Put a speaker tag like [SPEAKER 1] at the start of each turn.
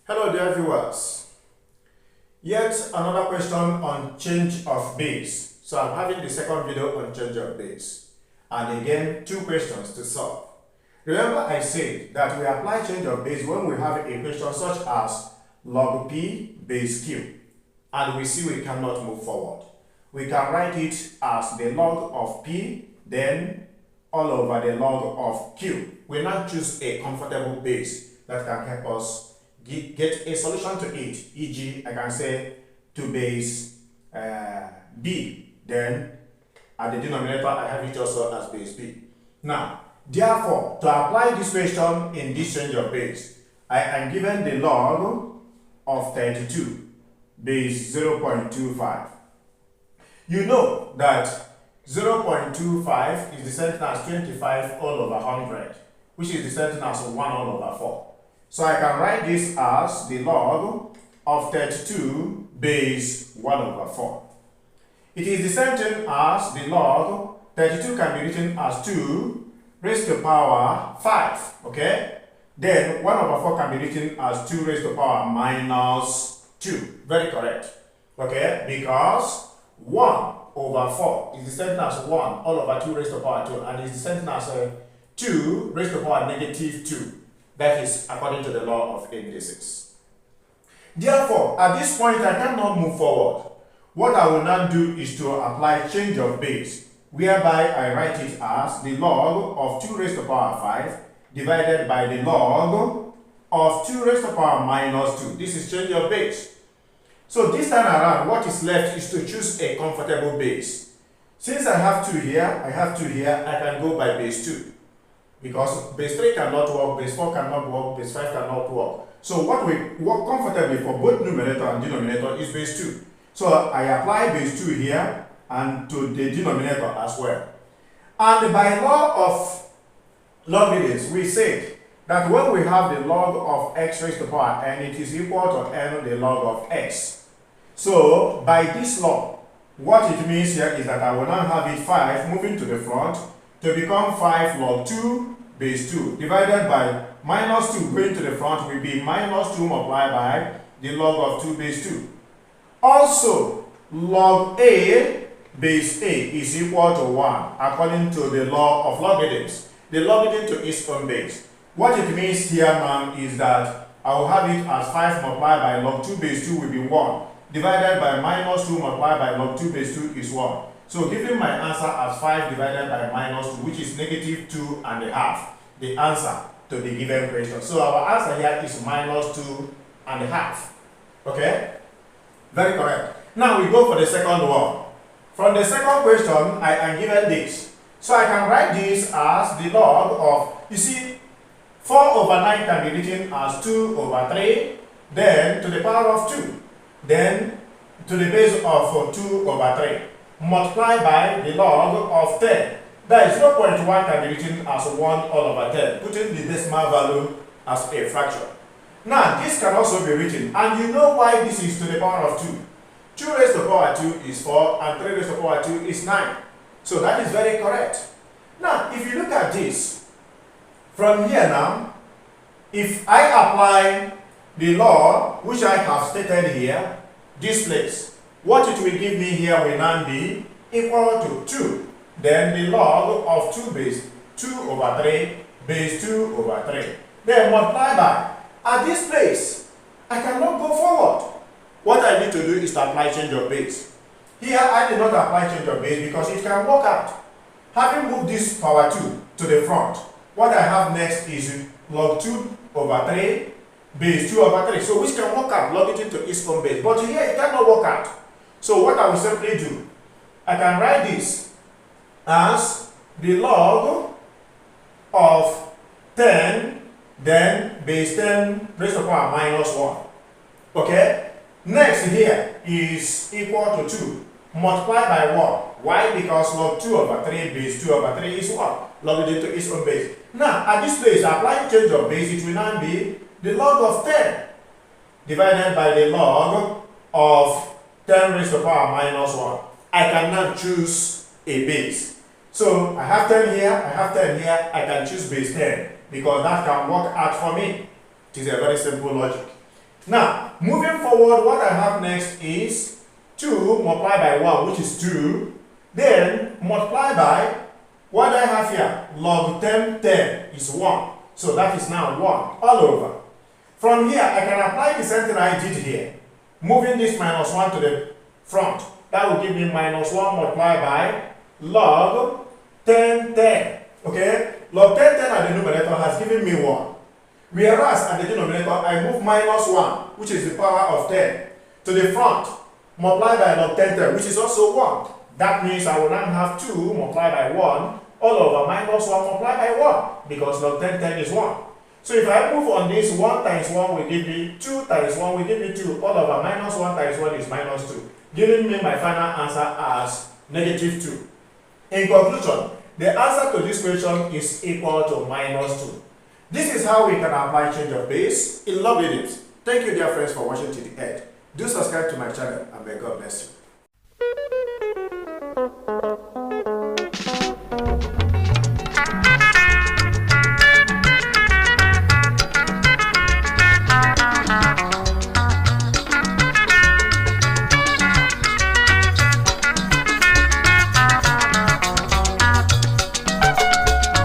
[SPEAKER 1] Hello dear viewers. Yet another question on change of base. So I'm having the second video on change of base. And again, two questions to solve. Remember I said that we apply change of base when we have a question such as log p base q. And we see we cannot move forward. We can write it as the log of p, then all over the log of q. We now choose a comfortable base that can help us get a solution to it. E.g., I can say 2 base b, then at the denominator I have it also as base b. Now, therefore, to apply this question in this change of base, I am given the log of 32 base 0.25. You know that 0.25 is the same as 25 all over 100, which is the same as 1 all over 4. So I can write this as the log of 32 base 1 over 4. It is the same thing as the log 32 can be written as 2 raised to the power 5, okay? Then 1 over 4 can be written as 2 raised to the power minus 2. Very correct, okay? Because 1 over 4 is the same as 1 all over 2 raised to the power 2, and is the same as 2 raised to the power negative 2. That is according to the law of indices. Therefore, at this point, I cannot move forward. What I will now do is to apply change of base, whereby I write it as the log of 2 raised to the power 5 divided by the log of 2 raised to the power minus 2. This is change of base. So this time around, what is left is to choose a comfortable base. Since I have 2 here, I can go by base 2. Because base 3 cannot work, base 4 cannot work, base 5 cannot work. So what we work comfortably for both numerator and denominator is base 2. So I apply base 2 here and to the denominator as well. And by law of logarithms, we said that when we have the log of x raised to the power n, it is equal to n the log of x. So by this law, what it means here is that I will now have it 5 moving to the front to become 5 log 2 base 2 divided by minus 2 going to the front will be minus 2 multiplied by the log of 2 base 2. Also, log a base a is equal to 1 according to the law of logarithms. The logarithm to its own base. What it means here now is that I will have it as 5 multiplied by log 2 base 2 will be 1 divided by minus 2 multiplied by log 2 base 2 is 1. So giving my answer as 5 divided by minus 2, which is negative 2 and a half, the answer to the given question. So our answer here is minus 2 and a half. Okay? Very correct. Now we go for the second one. From the second question, I am given this. So I can write this as the log of, you see, 4 over 9 can be written as 2 over 3, then to the power of 2, then to the base of 2 over 3. Multiplied by the log of 10. That is 0.1 can be written as 1 all over 10, putting the decimal value as a fraction. Now, this can also be written, and you know why this is to the power of 2. 2 raised to the power 2 is 4, and 3 raised to the power 2 is 9. So that is very correct. Now, if you look at this, from here now, if I apply the law, which I have stated here, this place, what it will give me here will now be equal to 2. Then the log of 2 base 2 over 3 base 2 over 3. Then multiply by. At this place, I cannot go forward. What I need to do is to apply change of base. Here I did not apply change of base because it can work out. Having moved this power 2 to the front, what I have next is log 2 over 3 base 2 over 3. So which can work out, log it into its own base. But here it cannot work out. So what I will simply do, I can write this as the log of 10, then base 10 raised to the power minus 1. Okay? Next here is equal to 2. Multiply by 1. Why? Because log 2 over 3 base 2 over 3 is 1. Log it into its own base. Now, at this place, applying change of base, it will now be the log of 10 divided by the log of 10 raised to the power minus 1. I can now choose a base. So I have 10 here, I have 10 here, I can choose base 10 because that can work out for me. It is a very simple logic. Now, moving forward, what I have next is 2 multiplied by 1, which is 2. Then multiply by what I have here, log 10 is 1. So that is now 1 all over. From here, I can apply the same thing I did here. Moving this minus 1 to the front. That will give me minus 1 multiplied by log 10. Okay? Log 10 at the numerator has given me 1. Whereas at the denominator, I move minus 1, which is the power of 10, to the front, multiplied by log 10, which is also 1. That means I will now have 2 multiplied by 1 all over minus 1 multiplied by 1, because log 10 is 1. So if I move on this, 1 times 1 will give me 2 times 1 will give me 2, all over minus 1 times 1 is minus 2, giving me my final answer as negative 2. In conclusion, the answer to this question is equal to minus 2. This is how we can apply change of base in logarithms. Thank you, dear friends, for watching to the end. Do subscribe to my channel, and may God bless you.